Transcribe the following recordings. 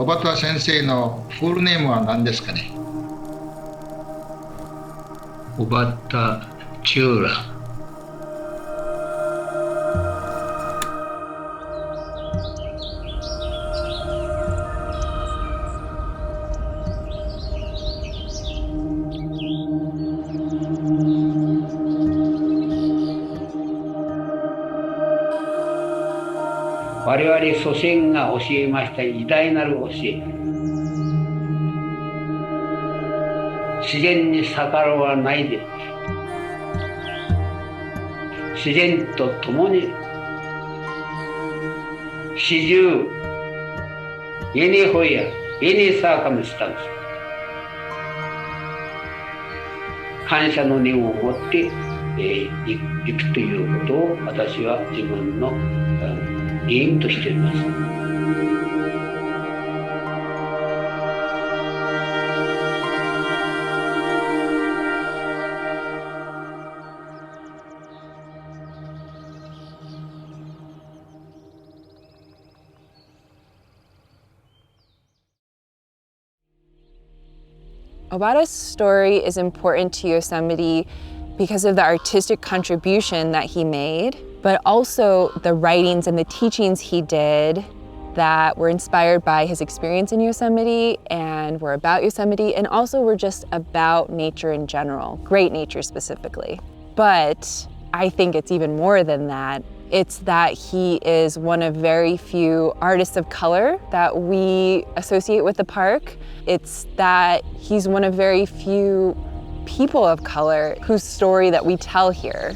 小畑先生のフルネームは何ですかね。Obata Chiura. 我々祖先が教えました偉大なる教え。自然に逆らわないで、自然と共に始終、any where, any circumstance、感謝の念を持っていくということを私は自分のエイムとしています。Obata's story is important to Yosemite because of the artistic contribution that he made, but also the writings and the teachings he did that were inspired by his experience in Yosemite and were about Yosemite, and also were just about nature in general, great nature specifically. But I think it's even more than that. It's that he is one of very few artists of color that we associate with the park. It's that he's one of very few people of color whose story that we tell here.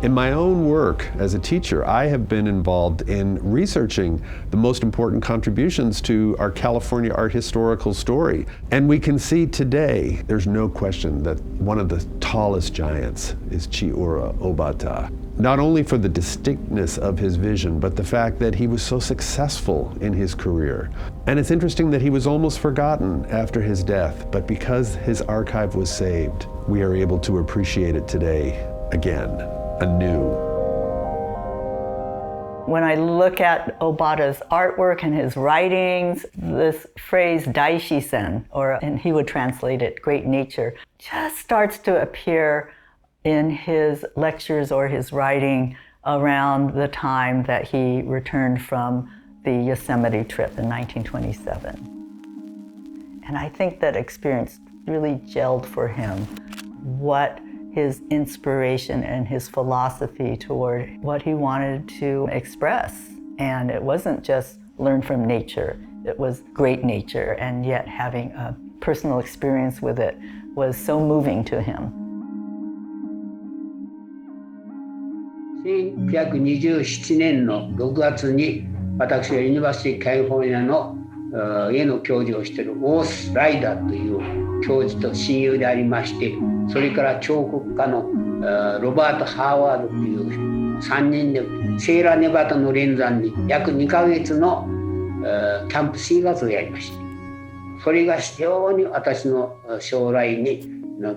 In my own work as a teacher, I have been involved in researching the most important contributions to our California art historical story. And we can see today, there's no question that one of the tallest giants is Chiura Obata. Not only for the distinctness of his vision, but the fact that he was so successful in his career. And it's interesting that he was almost forgotten after his death, but because his archive was saved, we are able to appreciate it today again. Anew. When I look at Obata's artwork and his writings, this phrase daishisen, and he would translate it, great nature, just starts to appear in his lectures or his writing around the time that he returned from the Yosemite trip in 1927. And I think that experience really gelled for him what his inspiration and his philosophy toward what he wanted to express. And it wasn't just learn from nature, it was great nature, and yet having a personal experience with it was so moving to him. 1927年の6月に私はユニバーシティカリフォルニアの家の教授をしているオース・ライダーという教授と親友でありまして、それから彫刻家のロバート・ハーワードという3人でセーラーネバダの連山に約2ヶ月のキャンプ生活をやりました。それが非常に私の将来に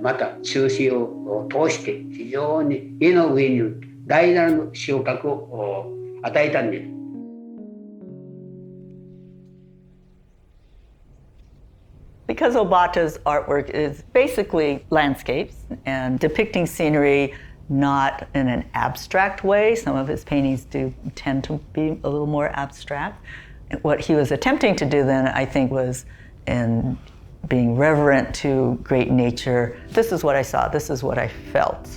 また修士を通して非常に絵の上に大なる昇格を与えたんです。Because Obata's artwork is basically landscapes and depicting scenery, not in an abstract way. Some of his paintings do tend to be a little more abstract. What he was attempting to do then, I think, was in being reverent to great nature. This is what I saw, this is what I felt.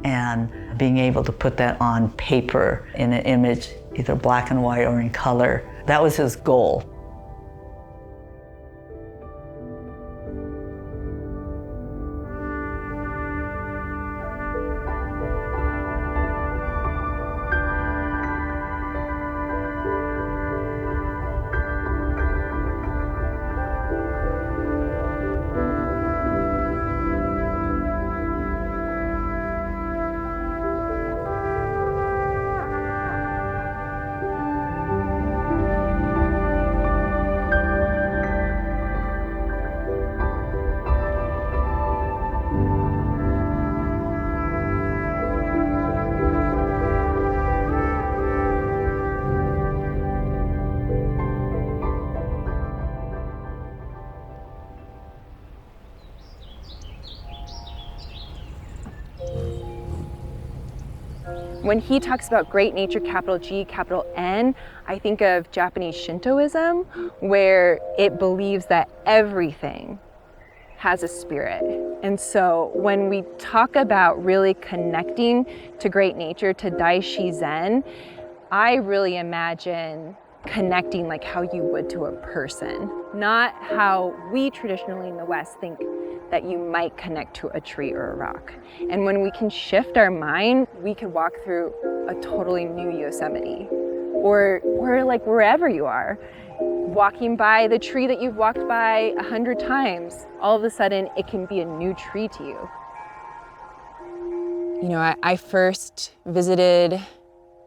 And being able to put that on paper in an image, either black and white or in color, that was his goal. When he talks about great nature, capital G, capital N, I think of Japanese Shintoism, where it believes that everything has a spirit. And so when we talk about really connecting to great nature, to Daishi Zen, I really imagine connecting like how you would to a person, not how we traditionally in the West think that you might connect to a tree or a rock. And when we can shift our mind, we could walk through a totally new Yosemite, or like wherever you are, walking by the tree that you've walked by 100 times, all of a sudden it can be a new tree to you. You know, I first visited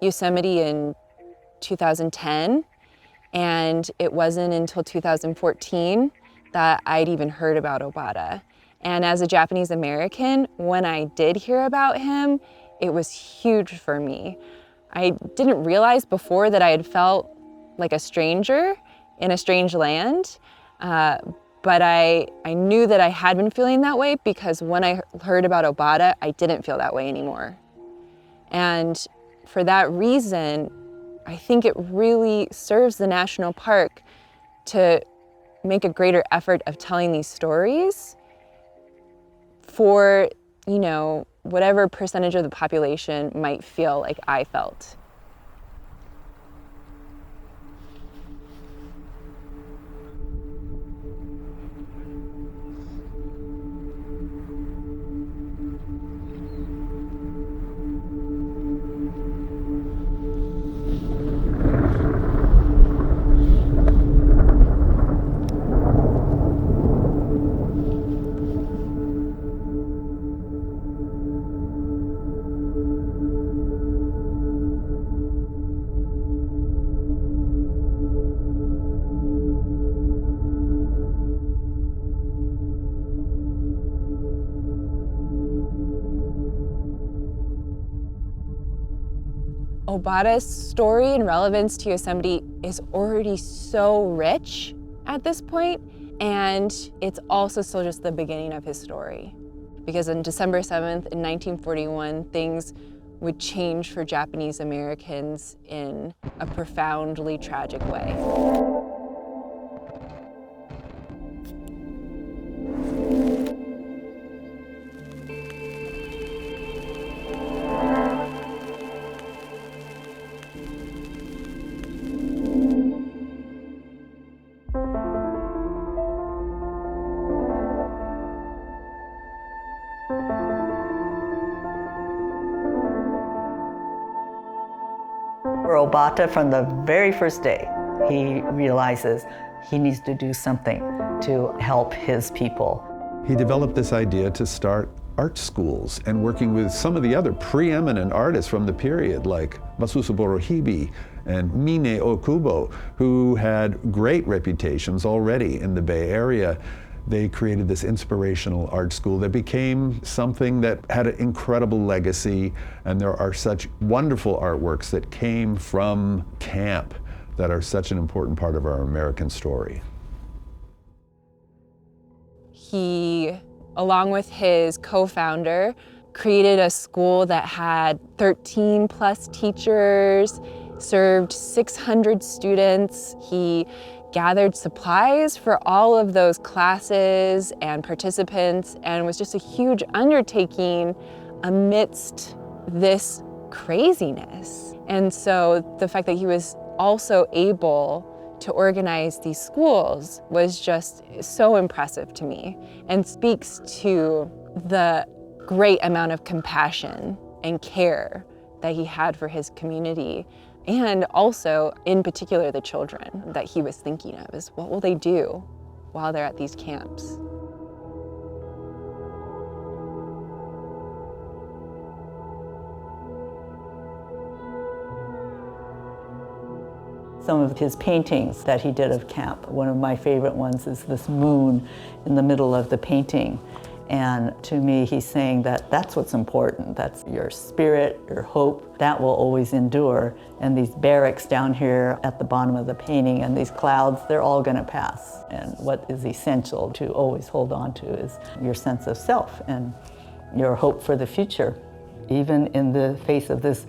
Yosemite in 2010, and it wasn't until 2014 that I'd even heard about Obata. And as a Japanese American, when I did hear about him, it was huge for me. I didn't realize before that I had felt like a stranger in a strange land, but I knew that I had been feeling that way because when I heard about Obata, I didn't feel that way anymore. And for that reason, I think it really serves the national park to make a greater effort of telling these stories for, you know, whatever percentage of the population might feel like I felt. Obata's story and relevance to Yosemite is already so rich at this point, and it's also still just the beginning of his story. Because on December 7th in 1941, things would change for Japanese Americans in a profoundly tragic way. For Obata, from the very first day, he realizes he needs to do something to help his people. He developed this idea to start art schools and working with some of the other preeminent artists from the period, like Masusaburo Hibi and Mine Okubo, who had great reputations already in the Bay Area. They created this inspirational art school that became something that had an incredible legacy, and there are such wonderful artworks that came from camp that are such an important part of our American story. He, along with his co-founder, created a school that had 13 plus teachers, served 600 students. He gathered supplies for all of those classes and participants, and was just a huge undertaking amidst this craziness. And so the fact that he was also able to organize these schools was just so impressive to me, and speaks to the great amount of compassion and care that he had for his community. And also, in particular, the children that he was thinking of is what will they do while they're at these camps? Some of his paintings that he did of camp, one of my favorite ones is this moon in the middle of the painting. And to me, he's saying that that's what's important. That's your spirit, your hope, that will always endure. And these barracks down here at the bottom of the painting and these clouds, they're all gonna pass. And what is essential to always hold on to is your sense of self and your hope for the future. Even in the face of this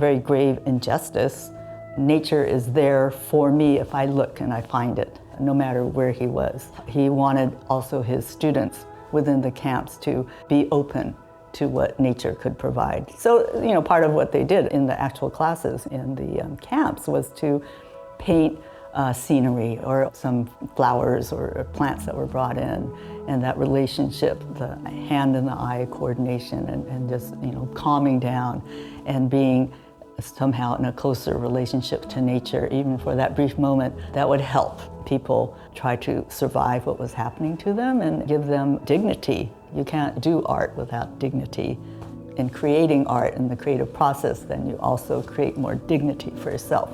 very grave injustice. Nature is there for me if I look and I find it, no matter where he was. He wanted also his students within the camps to be open to what nature could provide. So, part of what they did in the actual classes in the camps was to paint scenery or some flowers or plants that were brought in, and that relationship, the hand and the eye coordination, and just calming down and being somehow in a closer relationship to nature, even for that brief moment, that would help people try to survive what was happening to them and give them dignity. You can't do art without dignity. In creating art in the creative process, then you also create more dignity for yourself.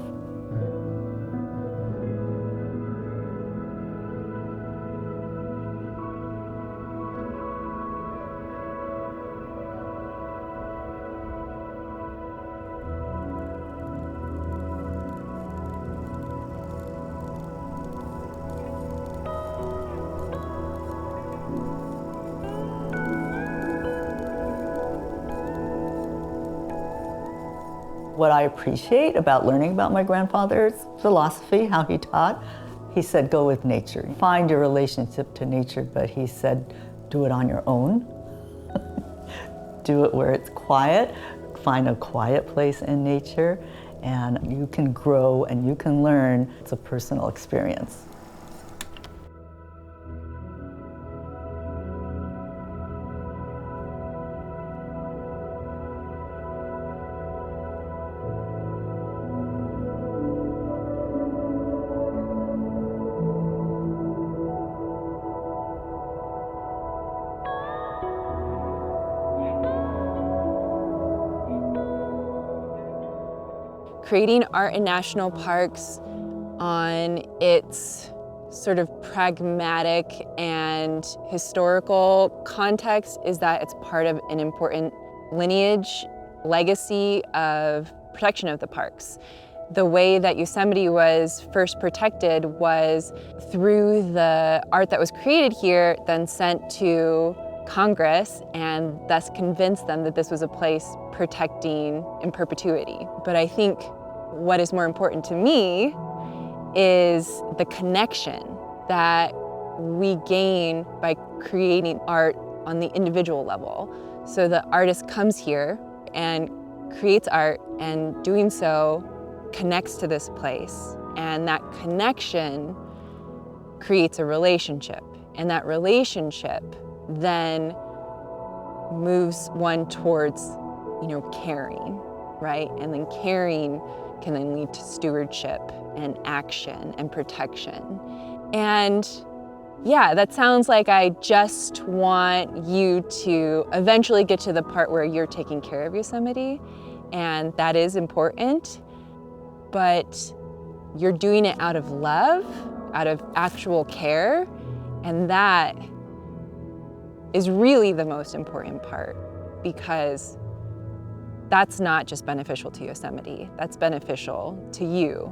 What I appreciate about learning about my grandfather's philosophy, how he taught, he said, go with nature. Find your relationship to nature, but he said, do it on your own. Do it where it's quiet. Find a quiet place in nature, and you can grow and you can learn. It's a personal experience. Creating art in national parks on its sort of pragmatic and historical context is that it's part of an important lineage, legacy of protection of the parks. The way that Yosemite was first protected was through the art that was created here, then sent to Congress, and thus convinced them that this was a place protecting in perpetuity. But I think what is more important to me is the connection that we gain by creating art on the individual level. So the artist comes here and creates art, and doing so connects to this place. And that connection creates a relationship. And that relationship then moves one towards, caring, right? And then caring can then lead to stewardship and action and protection. And yeah, that sounds like I just want you to eventually get to the part where you're taking care of Yosemite, and that is important, but you're doing it out of love, out of actual care, and that is really the most important part, because that's not just beneficial to Yosemite, that's beneficial to you